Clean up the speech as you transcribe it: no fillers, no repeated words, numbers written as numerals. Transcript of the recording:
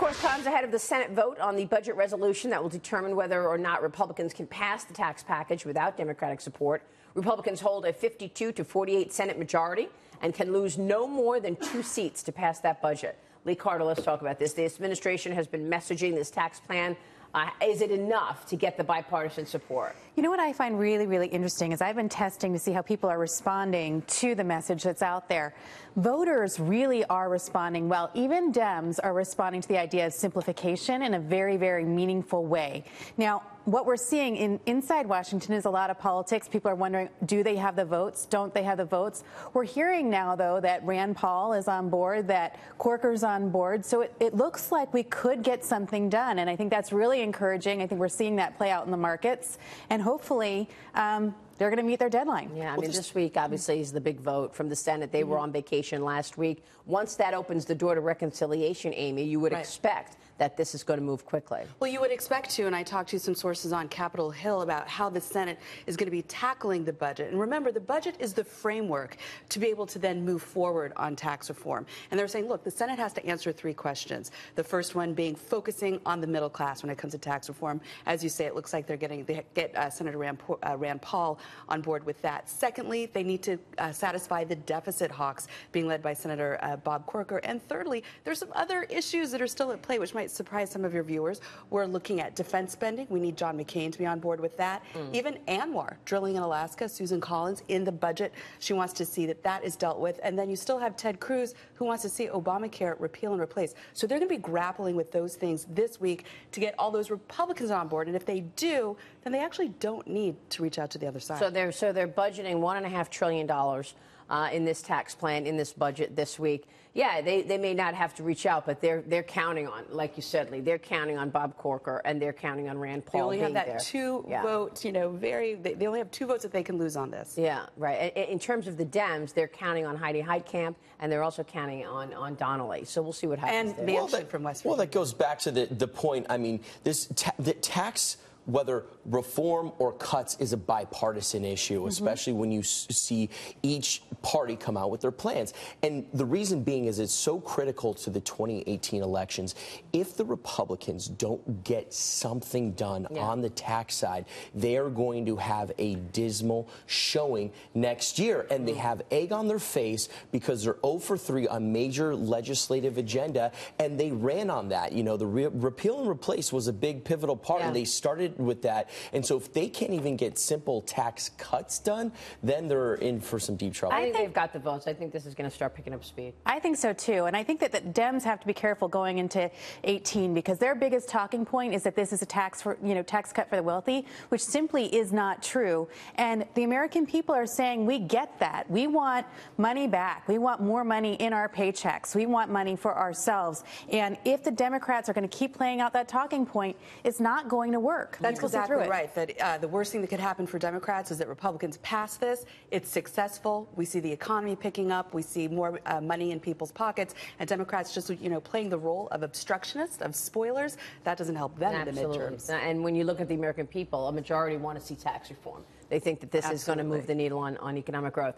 course, comes ahead of the Senate vote on the budget resolution that will determine whether or not Republicans can pass the tax package without Democratic support. Republicans hold a 52 to 48 Senate majority and can lose no more than 2 seats to pass that budget. Lee Carter, let's talk about this. This administration has been messaging this tax plan. Is it enough to get the bipartisan support? You know what I find really, really interesting is I've been testing to see how people are responding to the message that's out there. Voters really are responding well. Even Dems are responding to the idea of simplification in a very, very meaningful way. Now, what we're seeing inside Washington is a lot of politics. People are wondering, do they have the votes? Don't they have the votes? We're hearing now, though, that Rand Paul is on board, that Corker's on board. So it looks like we could get something done. And I think that's really encouraging. I think we're seeing that play out in the markets. And hopefully they're going to meet their deadline. Yeah, I mean, this week, obviously, is the big vote from the Senate. They were on vacation last week. Once that opens the door to reconciliation, Amy, you would expect that this is going to move quickly. Well, you would expect to, and I talked to some sources on Capitol Hill about how the Senate is going to be tackling the budget. And remember, the budget is the framework to be able to then move forward on tax reform. And they're saying, look, the Senate has to answer 3 questions. The first one being focusing on the middle class when it comes to tax reform. As you say, it looks like they get Senator Rand Paul on board with that. Secondly, they need to satisfy the deficit hawks being led by Senator Bob Corker. And thirdly, there's some other issues that are still at play, which might surprise some of your viewers. We're looking at defense spending. We need John McCain to be on board with that. Even ANWR, drilling in Alaska, Susan Collins, in the budget, she wants to see that that is dealt with. And then you still have Ted Cruz, who wants to see Obamacare repeal and replace. So they're going to be grappling with those things this week to get all those Republicans on board. And if they do, then they actually don't need to reach out to the other side. So they're budgeting $1.5 trillion in this tax plan, in this budget this week. Yeah, they may not have to reach out, but they're counting on, like you said, Lee, they're counting on Bob Corker and they're counting on Rand Paul. They only have that 2 vote, they only have 2 votes that they can lose on this. Yeah, right. In terms of the Dems, they're counting on Heidi Heitkamp and they're also counting on Donnelly. So we'll see what happens. And Manchin from West Virginia. Well, that goes back to the point. I mean, the tax, whether reform or cuts, is a bipartisan issue, especially when you see each party come out with their plans. And the reason being is it's so critical to the 2018 elections. If the Republicans don't get something done on the tax side, they are going to have a dismal showing next year. And they have egg on their face because they're 0 for 3 on major legislative agenda, and they ran on that. You know, the repeal and replace was a big pivotal part, and they started with that. And so if they can't even get simple tax cuts done, then they're in for some deep trouble. I think they've got the votes. I think this is going to start picking up speed. I think so, too. And I think that the Dems have to be careful going into 18 because their biggest talking point is that this is a tax cut for the wealthy, which simply is not true. And the American people are saying, we get that. We want money back. We want more money in our paychecks. We want money for ourselves. And if the Democrats are going to keep playing out that talking point, it's not going to work. That's exactly right. That the worst thing that could happen for Democrats is that Republicans pass this. It's successful. We see the economy picking up. We see more money in people's pockets. And Democrats just, playing the role of obstructionists, of spoilers. That doesn't help them in the midterms. And when you look at the American people, a majority want to see tax reform. They think that this is going to move the needle on economic growth.